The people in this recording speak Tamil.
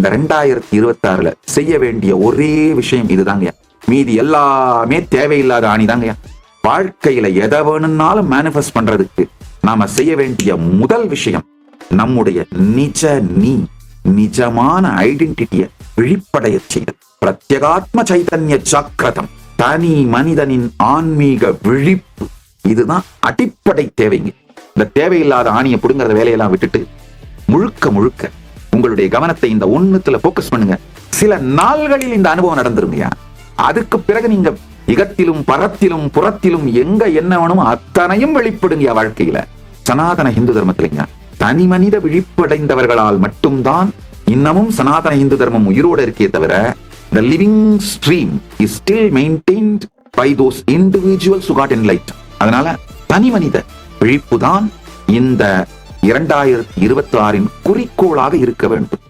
இந்த 2026 செய்ய வேண்டிய ஒரே விஷயம் இதுதாங்க. மீதி எல்லாமே தேவையில்லாத ஆணிதாங்க. வாழ்க்கையில எதை வேணும்னாலும் மேனிஃபெஸ்ட் பண்றதுக்கு நாம செய்ய வேண்டிய முதல் விஷயம் நம்முடைய நிஜமான ஐடென்டிட்டியை விழிப்படைய செய்தல். பிரத்யேகாத்ம சைதன்ய ஜாக்கிரதம், தனி மனிதனின் ஆன்மீக விழிப்பு, இதுதான் அடிப்படை தேவைங்க. இந்த தேவையில்லாத ஆணியை புடுங்கிறத வேலையெல்லாம் விட்டுட்டு முழுக்க உங்களுடைய கவனத்தை இந்த ஒண்ணுத்துல போக்கஸ் பண்ணுங்க. சில நாள்களில் இந்த அனுபவம் நடந்துருங்கயா. அதுக்கு பிறகு நீங்க இகத்திலும் பரத்திலும் புறத்திலும் எங்க என்ன வேணுமோ அத்தனையும் வெளிப்படுங்க வாழ்க்கையில. சனாதன இந்து தர்மத்திலங்க தனி மனித விழிப்படைந்தவர்களால் மட்டும்தான் இன்னமும் சனாதன இந்து தர்மம் உயிரோடு இருக்கே தவிர the living stream is still maintained by those individuals who got enlightened. அதனால தனி மனித விழிப்புதான் இந்த 2026 குறிக்கோளாக இருக்க வேண்டும்.